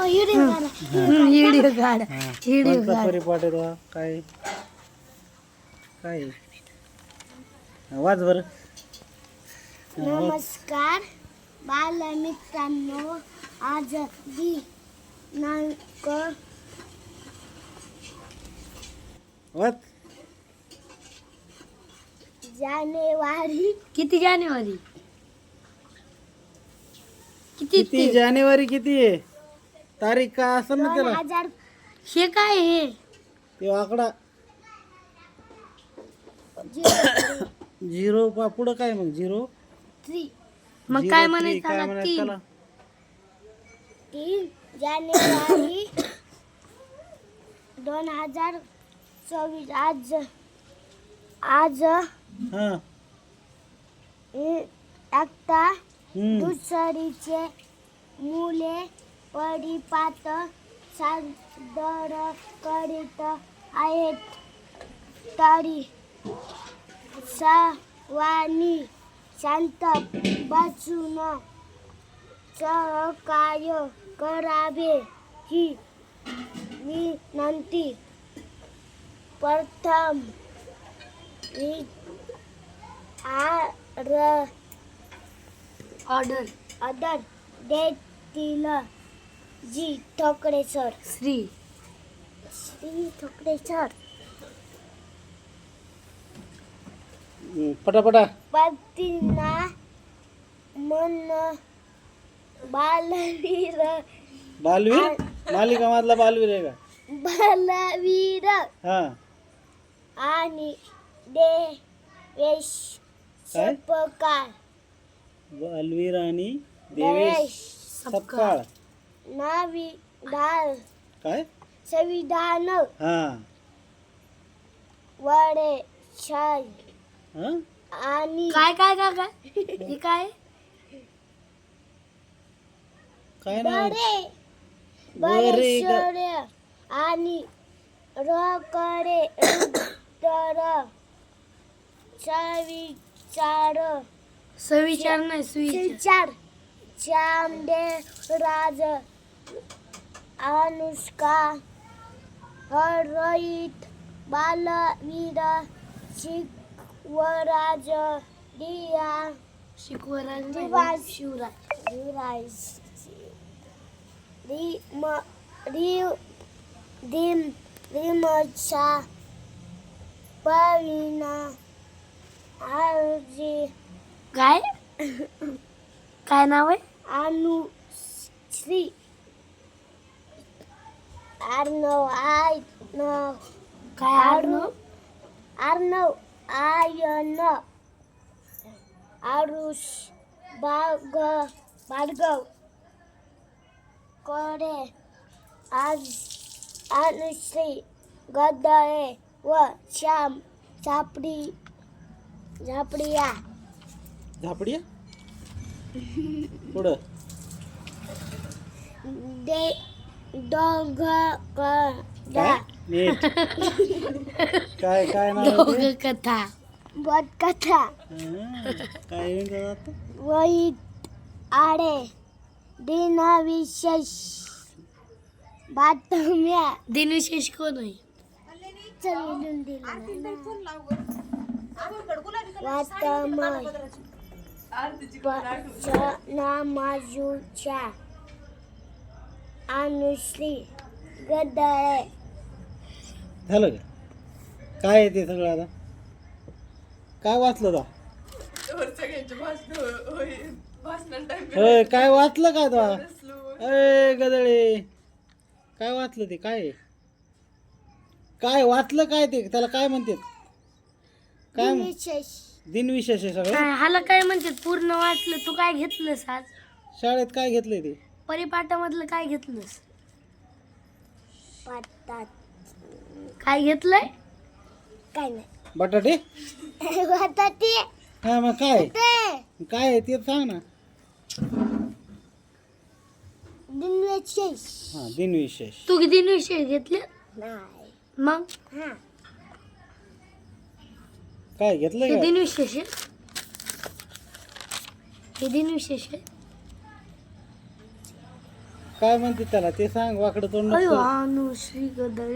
Video काढ परिपाठ आहे तो काय काय वाच बर. नमस्कार बालमित्रांनो, आज दिनांक वाच. जानेवारी किती जानेवारी किती जानेवारी किती आहे तारीख काय असं ना त्याला 2000 हे काय आहे ते आकडा झिरो पुढं काय मग 03 मग काय म्हणायचं काय त्याला? म्हणायचं तीन. त्याला 3 जानेवारी 2024. आज हा आता दुसरीचे मुले परिपाठ सादर करीत आहेत, तरी सर्वांनी शांत बसून सहकार्य करावे ही विनंती. प्रथम ऑर्डर देतील जी ठोकरे सर. श्री ठोकरे सर. पटापटा. पतीना मन बालवीर बालवीर मालिका मधला बालवीर आहे का? बालवीर हा आणि देवेश काय? सपकाळ. बालवीर आणि देवेश सपकाळ. काय संविधान हा वडे हा आणि काय काय काय काय हे काय काय नाही बडे आणि रकडे उत्तर सविचार नाही सुविचार. चांदेराज अनुष्का हरहित बालवीर शिवराज दिया शिकवराज शिवराज रिमचा पविना आजी काय काय नाव आहे? अनुश्री अर्णव काय अर्णव आयन आरुष भार्गव कोरे अनुश्री गदळे व श्याम झापडिया. झापडिया पुढं दोघ काय नीट काय काय नाव आहे ते? कथा कथा काय येऊन जात वहीत आडे दिनविशेष बातम्या. दिनविशेष कोण आहे? नामाजूच्या अनुश्री गदळे. झालं का काय आहे ते सगळं आता काय वाचलं तो? होय काय वाचलं काय तो? अय गदळे काय वाचलं ते काय आहे? काय वाचलं काय ते त्याला काय म्हणतात? काय विशेष दिनविशेष आहे सगळं. काय हाला काय म्हणतात पूर्ण वाचलं? तू काय घेतलंस आज शाळेत काय घेतलंय ते? परिपाठामधलं काय घेतलंस? पातात काय घेतलंय? काय नाही. बटाटे बटाटे हा मग काय ते काय आहे ते सांग ना. दिनविशेष हा दिनविशेष. तू दिनविशेष घेतले? नाही. मग हा काय घेतलंय हे का? दिनविशेष आहे. हे दिनविशेष आहे. काय म्हणते त्याला ते सांग, वाकडं तोंड नको अयो करू. अनुश्री गदळे